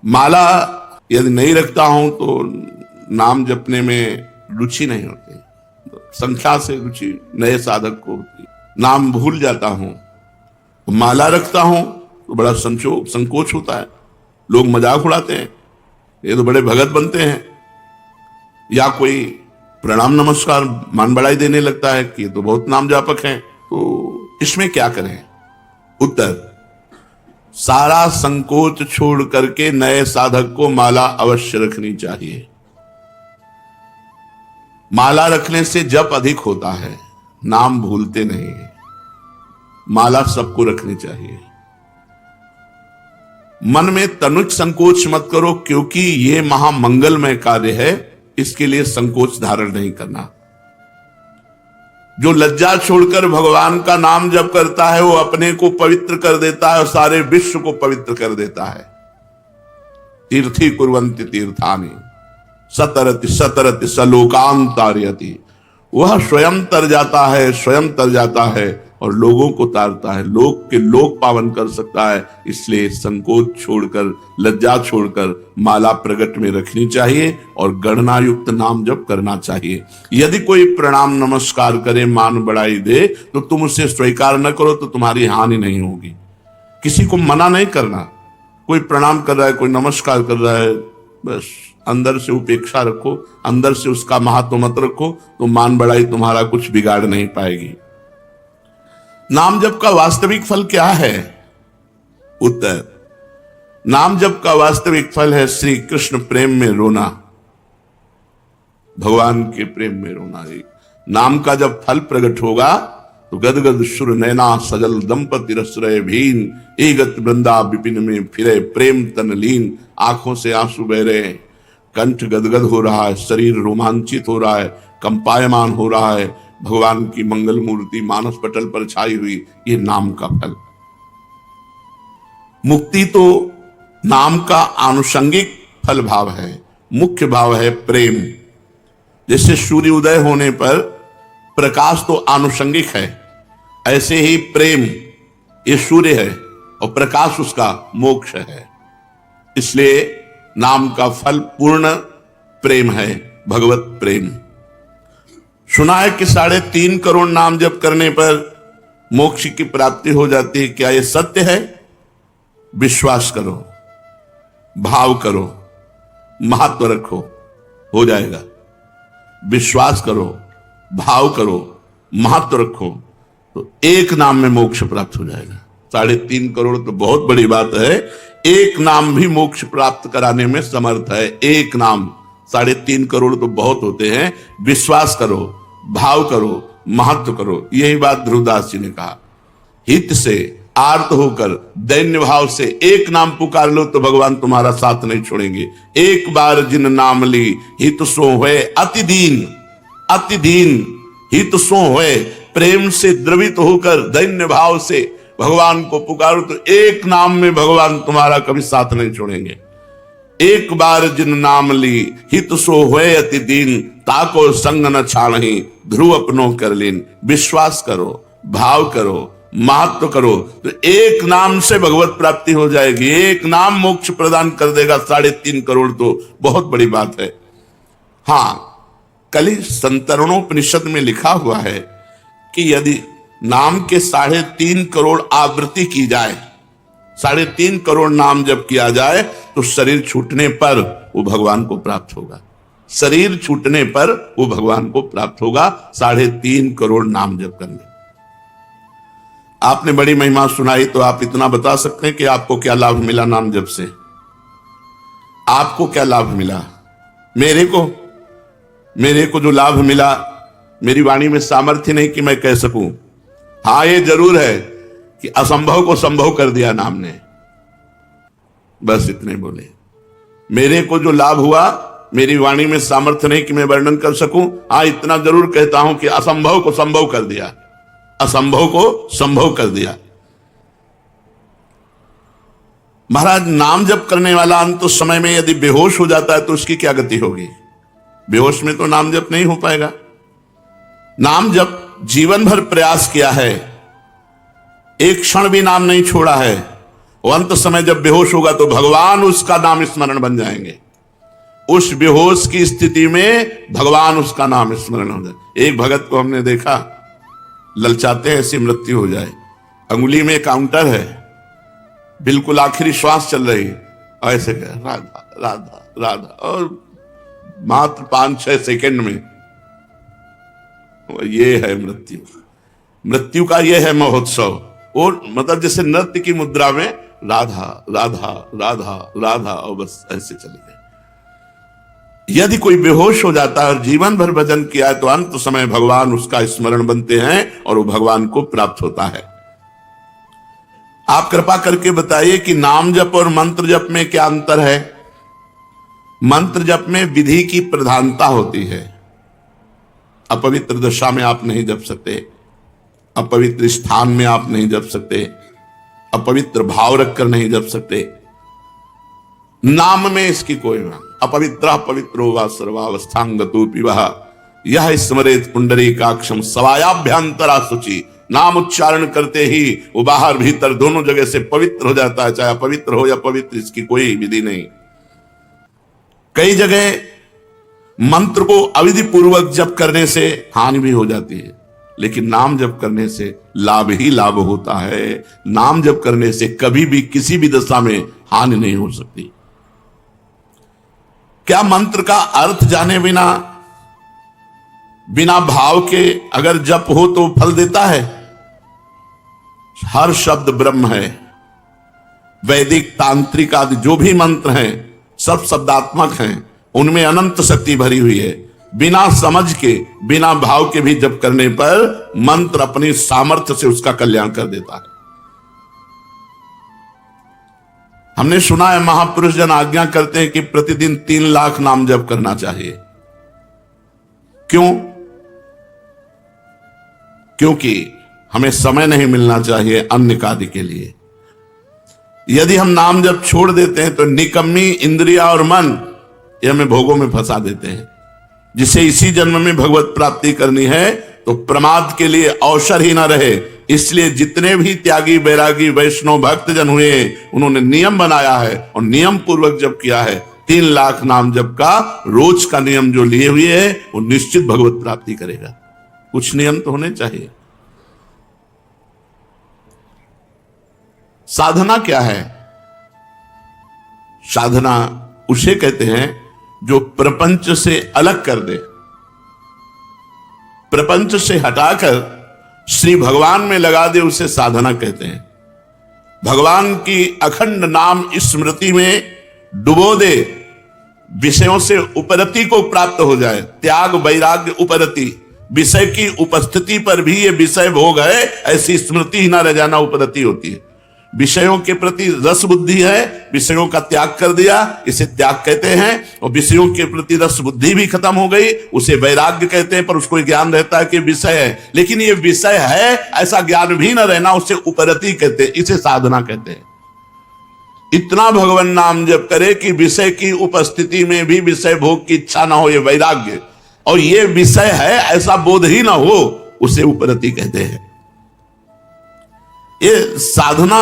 माला यदि नहीं रखता हूं तो नाम जपने में रुचि नहीं होती, संख्या से रुचि नए साधक को होती। नाम भूल जाता हूं, माला रखता हूं तो बड़ा संकोच होता है, लोग मजाक उड़ाते हैं, ये तो बड़े भगत बनते हैं, या कोई प्रणाम नमस्कार मान बढ़ाई देने लगता है कि ये तो बहुत नाम जापक हैं। तो इसमें क्या करें? उत्तर, सारा संकोच छोड़ करके नए साधक को माला अवश्य रखनी चाहिए। माला रखने से जप अधिक होता है, नाम भूलते नहीं है। माला सबको रखनी चाहिए। मन में तनिक संकोच मत करो, क्योंकि यह महामंगलमय कार्य है, इसके लिए संकोच धारण नहीं करना। जो लज्जा छोड़कर भगवान का नाम जप करता है वो अपने को पवित्र कर देता है और सारे विश्व को पवित्र कर देता है। तीर्थी कुर्वन्ति तीर्थानि सतरति सतरति सलोकान तारयति। वह स्वयं तर जाता है, स्वयं तर जाता है और लोगों को तारता है, लोक के लोक पावन कर सकता है। इसलिए संकोच छोड़कर, लज्जा छोड़कर माला प्रगट में रखनी चाहिए और गणना युक्त नाम जप करना चाहिए। यदि कोई प्रणाम नमस्कार करे, मान बढ़ाई दे, तो तुम उसे स्वीकार न करो तो तुम्हारी हानि नहीं होगी। किसी को मना नहीं करना। कोई प्रणाम कर रहा है, कोई नमस्कार कर रहा है, बस अंदर से उपेक्षा रखो, अंदर से उसका महत्व मत रखो, तो मान बढ़ाई तुम्हारा कुछ बिगाड़ नहीं पाएगी। नाम जप का वास्तविक फल क्या है? उत्तर, नाम जप का वास्तविक फल है श्री कृष्ण प्रेम में रोना, भगवान के प्रेम में रोना। नाम का जब फल प्रकट होगा तो गदगद शुर नैना सजल दंपति रसरय भीन, एगत वृंदा विपिन में फिरे प्रेम तन लीन। आंखों से आंसू बह रहे हैं, कंठ गदगद हो रहा है, शरीर रोमांचित हो रहा है, कंपायमान हो रहा है, भगवान की मंगल मूर्ति मानस पटल पर छाई हुई। ये नाम का फल। मुक्ति तो नाम का आनुषंगिक फल भाव है, मुख्य भाव है प्रेम। जैसे सूर्य उदय होने पर प्रकाश तो आनुषंगिक है, ऐसे ही प्रेम ये सूर्य है और प्रकाश उसका मोक्ष है। इसलिए नाम का फल पूर्ण प्रेम है, भगवत प्रेम। सुना है कि 3.5 करोड़ नाम जप करने पर मोक्ष की प्राप्ति हो जाती है। क्या यह सत्य है? विश्वास करो, भाव करो, महत्व रखो, हो जाएगा। विश्वास करो, भाव करो, महत्व रखो, तो एक नाम में मोक्ष प्राप्त हो जाएगा। 3.5 करोड़ तो बहुत बड़ी बात है, एक नाम भी मोक्ष प्राप्त कराने में समर्थ है। एक नाम, 3.5 करोड़ तो बहुत होते हैं। विश्वास करो, भाव करो, महत्व करो। यही बात ध्रुवदास जी ने कहा। हित से आर्त होकर दैन्य भाव से एक नाम पुकार लो तो भगवान तुम्हारा साथ नहीं छोड़ेंगे। एक बार जिन नाम ली हित सो होए अति दीन, अति दीन हित सो होए। प्रेम से द्रवित होकर दैन्य भाव से भगवान को पुकारो तो एक नाम में भगवान तुम्हारा कभी साथ नहीं छोड़ेंगे। एक बार जिन नाम ली हित सो होए अति दीन, ताको संग न छाणहि ध्रुव अपनो कर लीन। विश्वास करो, भाव करो, महत्व करो, तो एक नाम से भगवत प्राप्ति हो जाएगी। एक नाम मोक्ष प्रदान कर देगा। 3.5 करोड़ तो बहुत बड़ी बात है। हाँ, कली संतरणोपनिषद में लिखा हुआ है कि यदि नाम के 3.5 करोड़ आवृत्ति की जाए, 3.5 करोड़ नाम जब किया जाए तो शरीर छूटने पर वो भगवान को प्राप्त होगा। शरीर छूटने पर वो भगवान को प्राप्त होगा 3.5 करोड़ नाम जप करने। आपने बड़ी महिमा सुनाई, तो आप इतना बता सकते हैं कि आपको क्या लाभ मिला नाम जप से? आपको क्या लाभ मिला? मेरे को जो लाभ मिला, मेरी वाणी में सामर्थ्य नहीं कि मैं कह सकूं। हाँ, ये जरूर है कि असंभव को संभव कर दिया नाम ने। बस इतने बोले। मेरे को जो लाभ हुआ, मेरी वाणी में सामर्थ्य नहीं कि मैं वर्णन कर सकूं। हाँ, इतना जरूर कहता हूं कि असंभव को संभव कर दिया, असंभव को संभव कर दिया। महाराज, नाम जप करने वाला अंत समय में यदि बेहोश हो जाता है तो उसकी क्या गति होगी? बेहोश में तो नाम जप नहीं हो पाएगा। नाम जप जीवन भर प्रयास किया है, एक क्षण भी नाम नहीं छोड़ा है, वो अंत समय जब बेहोश होगा तो भगवान उसका नाम स्मरण बन जाएंगे। उस बेहोश की स्थिति में भगवान उसका नाम स्मरण हो जाए। एक भगत को हमने देखा, ललचाते हैं ऐसी मृत्यु हो जाए, अंगुली में काउंटर है, बिल्कुल आखिरी श्वास चल रही है, ऐसे कह राधा राधा राधा, और मात्र 5-6 सेकंड में ये है मृत्यु। मृत्यु का ये है महोत्सव। और मतलब जैसे नृत्य की मुद्रा में राधा राधा राधा राधा, और बस ऐसे चले गए। यदि कोई बेहोश हो जाता है और जीवन भर भजन किया है तो अंत समय भगवान उसका स्मरण बनते हैं और वो भगवान को प्राप्त होता है। आप कृपा करके बताइए कि नाम जप और मंत्र जप में क्या अंतर है? मंत्र जप में विधि की प्रधानता होती है। अपवित्र दशा में आप नहीं जप सकते, अपवित्र स्थान में आप नहीं जप सकते, अपवित्र भाव रखकर नहीं जप सकते। नाम में इसकी कोई अपवित्र पवित्रो वा सर्वावस्थांगतो पिबः यह स्मरेत पुंडरीकाक्षम सवायाभ्यंतरा शुचि। नाम उच्चारण करते ही वो बाहर भीतर दोनों जगह से पवित्र हो जाता है, चाहे अपवित्र हो या पवित्र, इसकी कोई विधि नहीं। कई जगह मंत्र को अविधि पूर्वक जप करने से हानि भी हो जाती है, लेकिन नाम जप करने से लाभ ही लाभ होता है। नाम जप करने से कभी भी किसी भी दशा में हानि नहीं हो सकती। क्या मंत्र का अर्थ जाने बिना, बिना भाव के अगर जप हो तो फल देता है? हर शब्द ब्रह्म है। वैदिक तांत्रिक आदि जो भी मंत्र हैं सब शब्दात्मक हैं, उनमें अनंत शक्ति भरी हुई है। बिना समझ के, बिना भाव के भी जप करने पर मंत्र अपनी सामर्थ्य से उसका कल्याण कर देता है। हमने सुना है महापुरुष जन आज्ञा करते हैं कि प्रतिदिन 3 लाख नाम जप करना चाहिए। क्यों? क्योंकि हमें समय नहीं मिलना चाहिए अन्य कार्य के लिए। यदि हम नाम जप छोड़ देते हैं तो निकम्मी इंद्रिया और मन ये हमें भोगों में फंसा देते हैं। जिसे इसी जन्म में भगवत प्राप्ति करनी है तो प्रमाद के लिए अवसर ही ना रहे। इसलिए जितने भी त्यागी बैरागी वैष्णव भक्त जन हुए उन्होंने नियम बनाया है और नियम पूर्वक जप किया है। 3 लाख नाम जप का रोज का नियम जो लिए हुए है वो निश्चित भगवत प्राप्ति करेगा। कुछ नियम तो होने चाहिए। साधना क्या है? साधना उसे कहते हैं जो प्रपंच से अलग कर दे, प्रपंच से हटाकर श्री भगवान में लगा दे, उसे साधना कहते हैं। भगवान की अखंड नाम स्मृति में डुबो दे, विषयों से उपरति को प्राप्त हो जाए। त्याग वैराग्य उपरति, विषय की उपस्थिति पर भी ये विषय भोग है ऐसी स्मृति ही ना रह जाना उपरति होती है। विषयों के प्रति रस बुद्धि है, विषयों का त्याग कर दिया, इसे त्याग कहते हैं। और विषयों के प्रति रस बुद्धि भी खत्म हो गई, उसे वैराग्य कहते हैं। पर उसको ज्ञान रहता है कि विषय है, लेकिन ये विषय है ऐसा ज्ञान भी न रहना, उसे उपरति कहते हैं, इसे साधना कहते हैं। इतना भगवान नाम जप करे कि विषय की उपस्थिति में भी विषय भोग की इच्छा ना हो, ये वैराग्य। और ये विषय है ऐसा बोध ही ना हो, उसे उपरति कहते हैं। ये साधना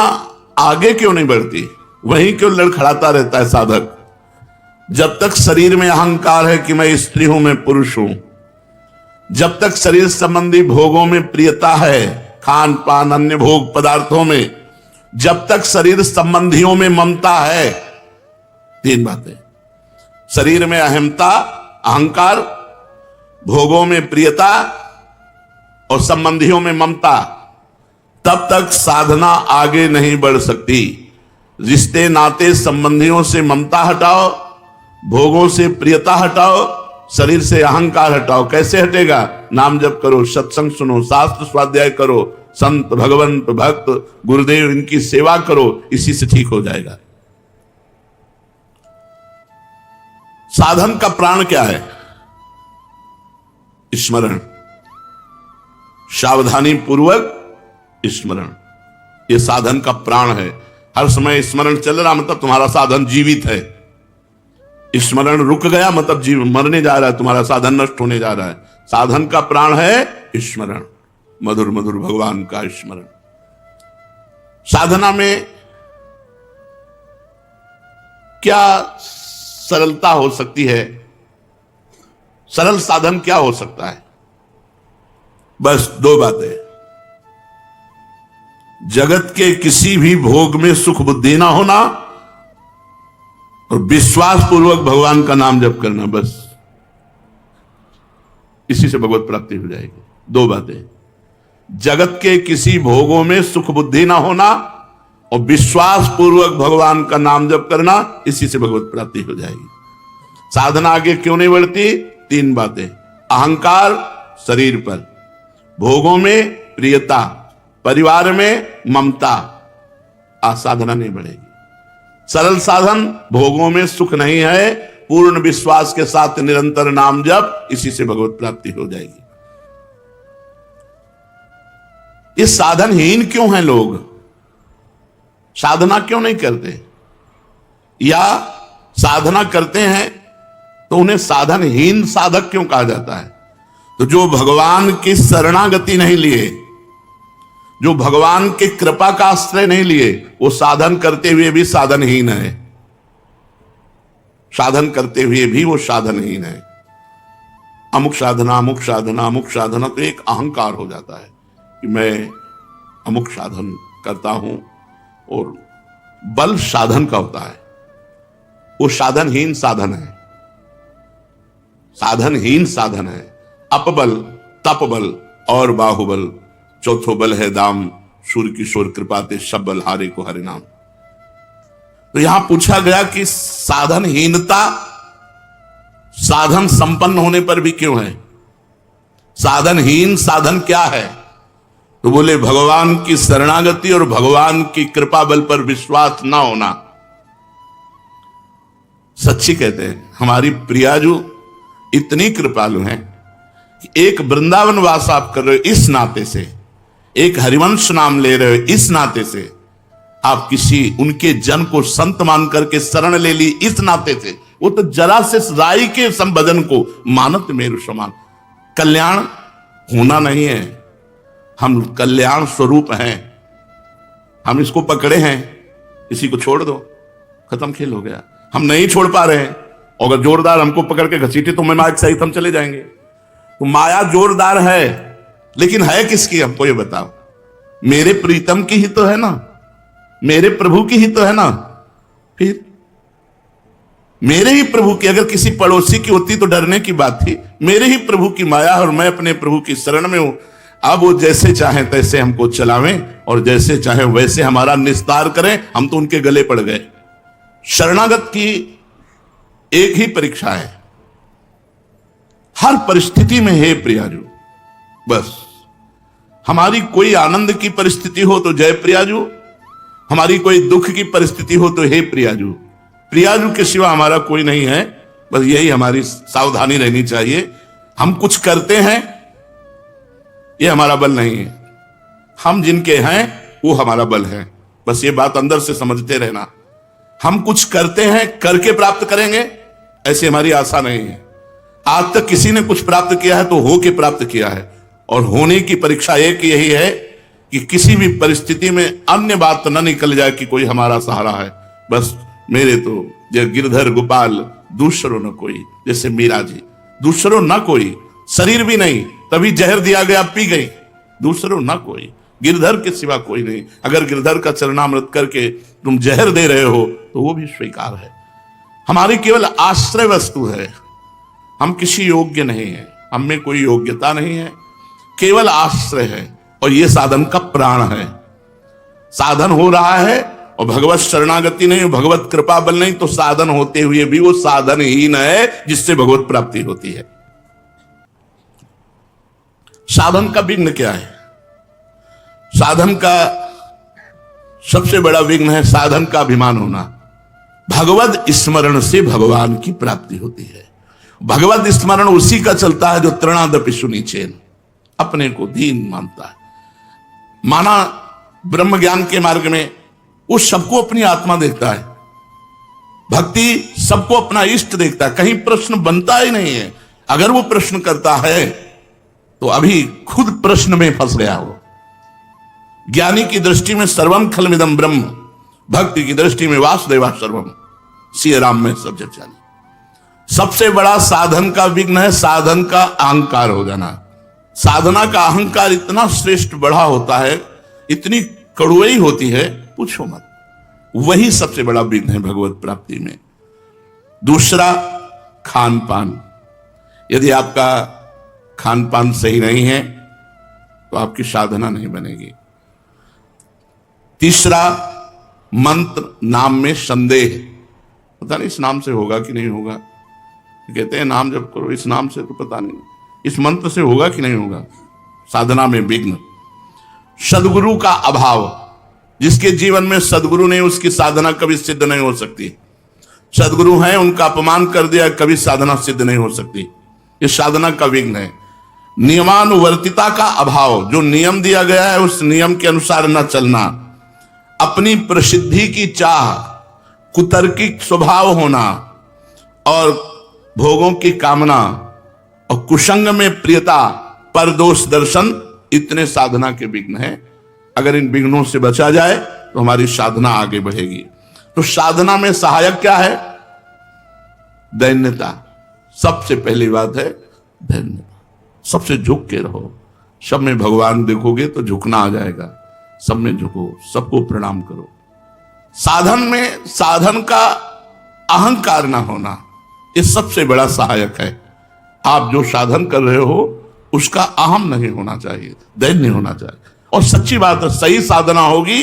आगे क्यों नहीं बढ़ती? वहीं क्यों लड़खड़ाता रहता है साधक? जब तक शरीर में अहंकार है कि मैं स्त्री हूं, मैं पुरुष हूं, जब तक शरीर संबंधी भोगों में प्रियता है, खान पान अन्य भोग पदार्थों में, जब तक शरीर संबंधियों में ममता है, 3 बातें, शरीर में अहमता, अहंकार, भोगों में प्रियता और संबंधियों में ममता, तब तक साधना आगे नहीं बढ़ सकती। रिश्ते नाते संबंधियों से ममता हटाओ, भोगों से प्रियता हटाओ, शरीर से अहंकार हटाओ। कैसे हटेगा? नाम जप करो, सत्संग सुनो, शास्त्र स्वाध्याय करो, संत भगवंत भक्त गुरुदेव इनकी सेवा करो, इसी से ठीक हो जाएगा। साधन का प्राण क्या है? स्मरण, सावधानी पूर्वक स्मरण, ये साधन का प्राण है। हर समय स्मरण चल रहा मतलब तुम्हारा साधन जीवित है। स्मरण रुक गया मतलब जीव मरने जा रहा है, तुम्हारा साधन नष्ट होने जा रहा है। साधन का प्राण है स्मरण, मधुर मधुर भगवान का स्मरण। साधना में क्या सरलता हो सकती है? सरल साधन क्या हो सकता है? बस दो बातें। जगत के किसी भी भोग में सुख बुद्धि ना होना और विश्वास पूर्वक भगवान का नाम जप करना, बस इसी से भगवत प्राप्ति हो जाएगी। दो बातें, जगत के किसी भोगों में सुख बुद्धि ना होना और विश्वास पूर्वक भगवान का नाम जप करना, इसी से भगवत प्राप्ति हो जाएगी। साधना आगे क्यों नहीं बढ़ती? तीन बातें, अहंकार शरीर पर, भोगों में प्रियता, परिवार में ममता, साधना नहीं बढ़ेगी। सरल साधन, भोगों में सुख नहीं है, पूर्ण विश्वास के साथ निरंतर नाम जप, इसी से भगवत प्राप्ति हो जाएगी। ये साधनहीन क्यों हैं लोग? साधना क्यों नहीं करते? या साधना करते हैं तो उन्हें साधनहीन साधक क्यों कहा जाता है? तो जो भगवान की शरणागति नहीं लिए, जो भगवान के कृपा का आश्रय नहीं लिए, वो साधन करते हुए भी साधनहीन है। साधन करते हुए भी वो साधनहीन है। अमुक साधना, अमुक साधना, अमुक साधना, तो एक अहंकार हो जाता है कि मैं अमुक साधन करता हूं, और बल साधन का होता है, वो साधनहीन साधन है। साधनहीन साधन है। अपबल, तपबल और बाहुबल, चौथो बल है दाम, सूर्य किशोर कृपाते सब बल हारे को हरे नाम। तो यहां पूछा गया कि साधनहीनता साधन संपन्न होने पर भी क्यों है? साधनहीन साधन क्या है? तो बोले भगवान की शरणागति और भगवान की कृपा बल पर विश्वास ना होना। सच्ची कहते हैं, हमारी प्रियाजू इतनी कृपालु हैं कि एक वृंदावन वास आप कर रहे हो इस नाते से, एक हरिवंश नाम ले रहे हो इस नाते से, आप किसी उनके जन को संत मान करके शरण ले ली इस नाते से, वो तो जरा से राई के संबोधन को मानत मेरु समान। कल्याण होना नहीं है, हम कल्याण स्वरूप हैं, हम इसको पकड़े हैं, इसी को छोड़ दो, खत्म खेल हो गया। हम नहीं छोड़ पा रहे हैं, अगर जोरदार हमको पकड़ के घसीटे तो मैं माया सहित हम चले जाएंगे। तो माया जोरदार है, लेकिन है किसकी हमको ये बताओ? मेरे प्रीतम की ही तो है ना, मेरे प्रभु की ही तो है ना। फिर मेरे ही प्रभु की, अगर किसी पड़ोसी की होती तो डरने की बात थी। मेरे ही प्रभु की माया और मैं अपने प्रभु की शरण में हूं। अब वो जैसे चाहे तैसे हमको चलावें और जैसे चाहे वैसे हमारा निस्तार करें, हम तो उनके गले पड़ गए। शरणागत की एक ही परीक्षा है, हर परिस्थिति में हे प्रियाजू, बस हमारी कोई आनंद की परिस्थिति हो तो जय प्रियाजू, हमारी कोई दुख की परिस्थिति हो तो हे प्रियाजू। प्रियाजू के सिवा हमारा कोई नहीं है, बस यही हमारी सावधानी रहनी चाहिए। हम कुछ करते हैं, ये हमारा बल नहीं है, हम जिनके हैं वो हमारा बल है। बस ये बात अंदर से समझते रहना। हम कुछ करते हैं, करके प्राप्त करेंगे, ऐसी हमारी आशा नहीं है। आज तक किसी ने कुछ प्राप्त किया है तो हो के प्राप्त किया है, और होने की परीक्षा एक यही है कि किसी भी परिस्थिति में अन्य बात न निकल जाए कि कोई हमारा सहारा है। बस मेरे तो जय गिरधर गोपाल दूसरो न कोई, जैसे मीरा जी, दूसरो न कोई, शरीर भी नहीं, तभी जहर दिया गया पी गई, दूसरो न कोई, गिरधर के सिवा कोई नहीं। अगर गिरधर का चरणामृत करके तुम जहर दे रहे हो तो वो भी स्वीकार है। हमारी केवल आश्रय वस्तु है, हम किसी योग्य नहीं है, हम में कोई योग्यता नहीं है, केवल आश्रय है, और ये साधन का प्राण है। साधन हो रहा है और भगवत शरणागति नहीं, भगवत कृपा बल नहीं, तो साधन होते हुए भी वो साधनहीन है जिससे भगवत प्राप्ति होती है। साधन का विघ्न क्या है? साधन का सबसे बड़ा विघ्न है साधन का अभिमान होना। भगवत स्मरण से भगवान की प्राप्ति होती है। भगवत स्मरण उसी का चलता है जो तृणादपि सुनीचेन, अपने को दीन मानता है। माना ब्रह्म ज्ञान के मार्ग में वो सबको अपनी आत्मा देखता है, भक्ति सबको अपना इष्ट देखता है, कहीं प्रश्न बनता ही नहीं है। अगर वो प्रश्न करता है तो अभी खुद प्रश्न में फंस गया हो। ज्ञानी की दृष्टि में सर्वम खलमिदम ब्रह्म, भक्ति की दृष्टि में वासुदेवा सर्वम, श्री राम में सब जग जानी। सबसे बड़ा साधन का विघ्न है साधन का अहंकार हो जाना। साधना का अहंकार इतना श्रेष्ठ बड़ा होता है, इतनी कड़ुई होती है, पूछो मत। वही सबसे बड़ा विघ्न है भगवत प्राप्ति में। दूसरा, खान पान। यदि आपका खान पान सही नहीं है तो आपकी साधना नहीं बनेगी। तीसरा, मंत्र नाम में संदेह। पता नहीं इस नाम से होगा कि नहीं होगा, कहते हैं नाम जब करो इस नाम से, तो पता नहीं इस मंत्र से होगा कि नहीं होगा। साधना में विघ्न। सदगुरु का अभाव। जिसके जीवन में सदगुरु नहीं, उसकी साधना कभी सिद्ध नहीं हो सकती। सदगुरु हैं, उनका अपमान कर दिया, कभी साधना सिद्ध नहीं हो सकती। ये साधना का विघ्न है। नियमानुवर्तिता का अभाव। जो नियम दिया गया है उस नियम के अनुसार न चलना। अपनी प्रसिद्धि की चाह, कुतर्किक स्वभाव होना और भोगों की कामना और कुसंग में प्रियता, परदोष दर्शन, इतने साधना के विघ्न हैं। अगर इन विघ्नों से बचा जाए तो हमारी साधना आगे बढ़ेगी। तो साधना में सहायक क्या है? दैन्यता। सबसे पहली बात है दैन्यता। सबसे झुक के रहो। सब में भगवान देखोगे तो झुकना आ जाएगा। सब में झुको, सबको प्रणाम करो। साधन में साधन का अहंकार ना होना, ये सबसे बड़ा सहायक है। आप जो साधन कर रहे हो उसका अहम नहीं होना चाहिए, दैन्य होना चाहिए। और सच्ची बात है, सही साधना होगी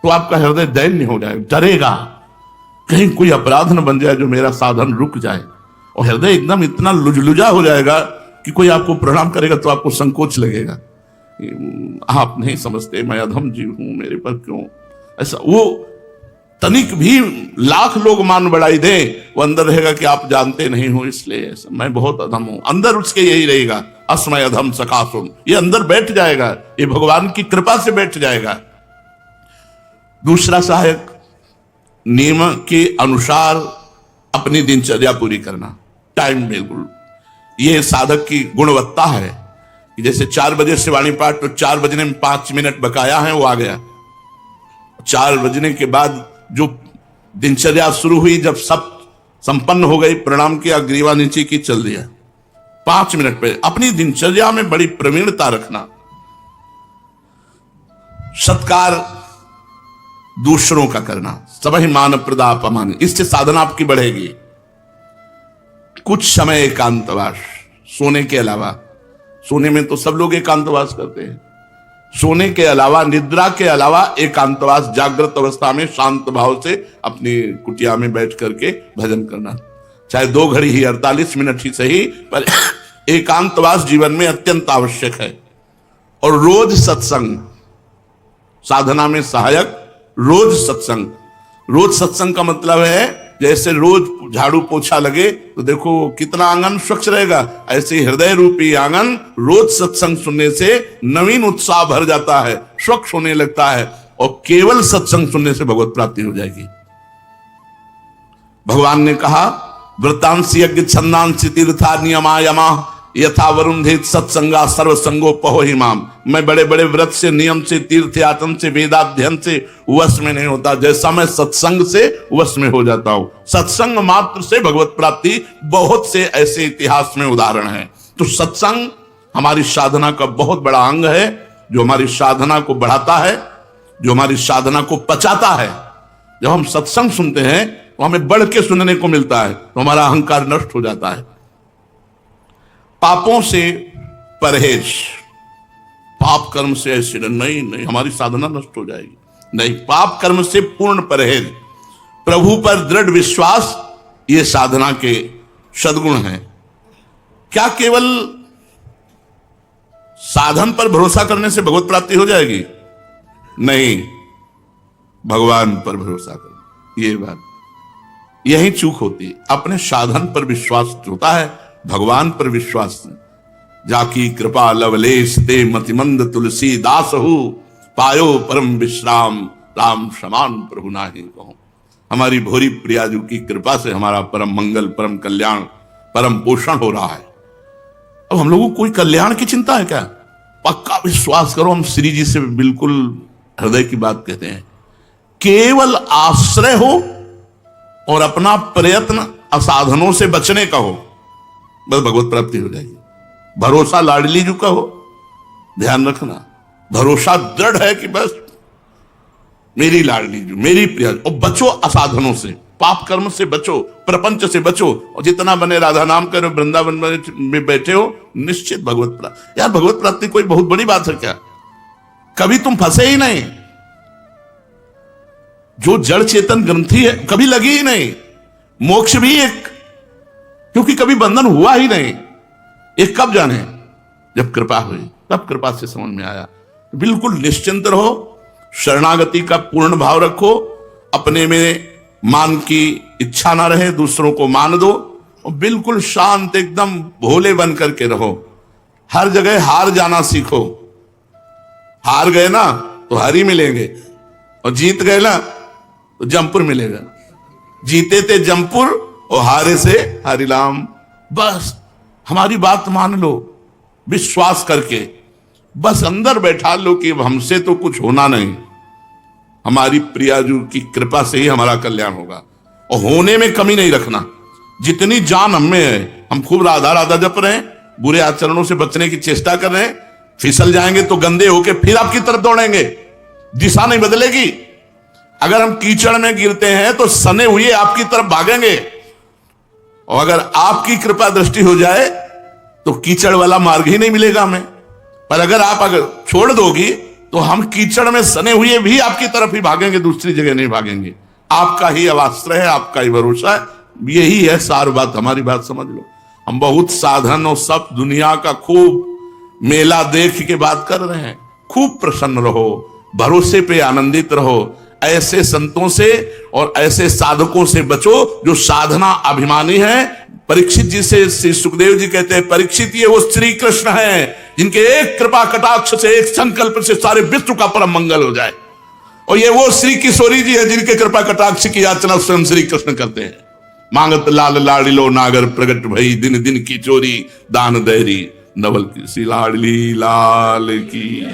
तो आपका हृदय दैन्य हो जाएगा, डरेगा कहीं कोई अपराध न बन जाए जो मेरा साधन रुक जाए। और हृदय एकदम इतना लुजलुजा हो जाएगा कि कोई आपको प्रणाम करेगा तो आपको संकोच लगेगा। आप नहीं समझते, मैं अधम जीव हूं, मेरे पर क्यों ऐसा। वो तनिक भी लाख लोग मान बढ़ाई दे, वो अंदर रहेगा कि आप जानते नहीं हो, इसलिए ऐसा मैं बहुत अधम हूं। अंदर उसके यही रहेगा, अस्मय अधम सकासुम। ये अंदर बैठ जाएगा, ये भगवान की कृपा से बैठ जाएगा। दूसरा सहायक, नियम के अनुसार अपनी दिनचर्या पूरी करना, टाइम बिल्कुल। ये साधक की गुणवत्ता है। जैसे 4 बजे से वाणी पाठ, तो 4 बजने में 5 मिनट बकाया है, वो आ गया। 4 बजने के बाद जो दिनचर्या शुरू हुई, जब सब संपन्न हो गई, प्रणाम किया, ग्रीवा नीचे की, चल दिया। 5 मिनट पे अपनी दिनचर्या में बड़ी प्रवीणता रखना। सत्कार दूसरों का करना, सबहि मान प्रदापमान, इससे साधना आपकी बढ़ेगी। कुछ समय एकांतवास, सोने के अलावा। सोने में तो सब लोग एकांतवास करते हैं। सोने के अलावा, निद्रा के अलावा एकांतवास, जागृत अवस्था में शांत भाव से अपनी कुटिया में बैठ करके भजन करना। चाहे 2 घड़ी ही, 48 मिनट ही सही, पर एकांतवास जीवन में अत्यंत आवश्यक है। और रोज सत्संग, साधना में सहायक रोज सत्संग। रोज सत्संग का मतलब है जैसे रोज झाड़ू पोछा लगे तो देखो कितना आंगन स्वच्छ रहेगा, ऐसे हृदय रूपी आंगन रोज सत्संग सुनने से नवीन उत्साह भर जाता है, स्वच्छ होने लगता है। और केवल सत्संग सुनने से भगवत प्राप्ति हो जाएगी। भगवान ने कहा, व्रतांसि यज्ञ छंदांसि तीर्था नियमा यमा यथा वरुंधेत सत्संगा सर्वसंगो पहोहि माम। मैं बड़े बड़े व्रत से, नियम से, तीर्थ यातन से, वेदाध्ययन से वश में नहीं होता, जैसा मैं सत्संग से वश में हो जाता हूं। सत्संग मात्र से भगवत प्राप्ति, बहुत से ऐसे इतिहास में उदाहरण हैं। तो सत्संग हमारी साधना का बहुत बड़ा अंग है, जो हमारी साधना को बढ़ाता है, जो हमारी साधना को पचाता है। जब हम सत्संग सुनते हैं तो हमें बढ़ के सुनने को मिलता है, तो हमारा अहंकार नष्ट हो जाता है। पापों से परहेज, पाप कर्म से ऐसे नहीं, हमारी साधना नष्ट हो जाएगी। नहीं, पाप कर्म से पूर्ण परहेज, प्रभु पर दृढ़ विश्वास, ये साधना के सद्गुण हैं। क्या केवल साधन पर भरोसा करने से भगवत प्राप्ति हो जाएगी? नहीं, भगवान पर भरोसा करो। ये बात, यही चूक होती है। अपने साधन पर विश्वास होता है, भगवान पर विश्वास। जाकी कृपा लवलेश ते मतिमंद तुलसी दास हो, पायो परम विश्राम राम समान प्रभु नाही कहो। हमारी भोरी प्रिया जी की कृपा से हमारा परम मंगल, परम कल्याण, परम पोषण हो रहा है। अब हम लोगों को कोई कल्याण की चिंता है क्या? पक्का विश्वास करो, हम श्री जी से बिल्कुल हृदय की बात कहते हैं। केवल आश्रय हो और अपना प्रयत्न असाधनों से बचने का हो, बस भगवत प्राप्ति हो जाएगी। भरोसा लाडली जी का हो, ध्यान रखना, भरोसा दृढ़ है कि बस मेरी लाडली जी, मेरी प्रिया, और बचो असाधनों से, पाप कर्म से बचो, प्रपंच से बचो, और जितना बने राधा नाम करो, वृंदावन में बैठे हो, निश्चित भगवत प्राप्ति। यार भगवत प्राप्ति कोई बहुत बड़ी बात है क्या? कभी तुम फंसे ही नहीं, जो जड़ चेतन ग्रंथि है कभी लगी ही नहीं, मोक्ष भी एक, क्योंकि कभी बंधन हुआ ही नहीं। एक कब जाने, जब कृपा हुई, तब कृपा से समझ में आया। बिल्कुल निश्चिंत रहो, शरणागति का पूर्ण भाव रखो, अपने में मान की इच्छा ना रहे, दूसरों को मान दो, और बिल्कुल शांत एकदम भोले बन करके रहो। हर जगह हार जाना सीखो। हार गए ना तो हरी मिलेंगे, और जीत गए ना तो जमपुर मिलेगा। जीते थे जमपुर और हारे से हरिलाम। बस हमारी बात मान लो, विश्वास करके बस अंदर बैठा लो कि हमसे तो कुछ होना नहीं, हमारी प्रियाजू की कृपा से ही हमारा कल्याण होगा। और होने में कमी नहीं रखना, जितनी जान हमें है, हम खूब राधा राधा जप रहे हैं, बुरे आचरणों से बचने की चेष्टा कर रहे हैं, फिसल जाएंगे तो गंदे होके फिर आपकी तरफ दौड़ेंगे, दिशा नहीं बदलेगी। अगर हम कीचड़ में गिरते हैं तो सने हुए आपकी तरफ भागेंगे, और अगर आपकी कृपा दृष्टि हो जाए तो कीचड़ वाला मार्ग ही नहीं मिलेगा हमें। पर अगर छोड़ दोगी तो हम कीचड़ में सने हुए भी आपकी तरफ ही भागेंगे, दूसरी जगह नहीं भागेंगे। आपका ही आश्रय है, आपका ही भरोसा है, यही है सार बात। हमारी बात समझ लो। हम बहुत साधन और सब दुनिया का खूब मेला देख के बात कर रहे हैं। खूब प्रसन्न रहो, भरोसे पे आनंदित रहो, ऐसे संतों से और ऐसे साधकों से बचो जो साधना अभिमानी है। परीक्षित जी से श्री सुखदेव जी कहते हैं, परीक्षित ये वो श्री कृष्ण हैं जिनके एक कृपा कटाक्ष से, एक संकल्प से सारे विश्व का परम मंगल हो जाए। और ये वो श्री किशोरी जी है जिनके कृपा कटाक्ष की याचना स्वयं श्री कृष्ण करते हैं। मांगत लाल लाडिलो नागर प्रगट भई, दिन दिन की चोरी दान दैरी, नवल की श्री लाडली लाल की।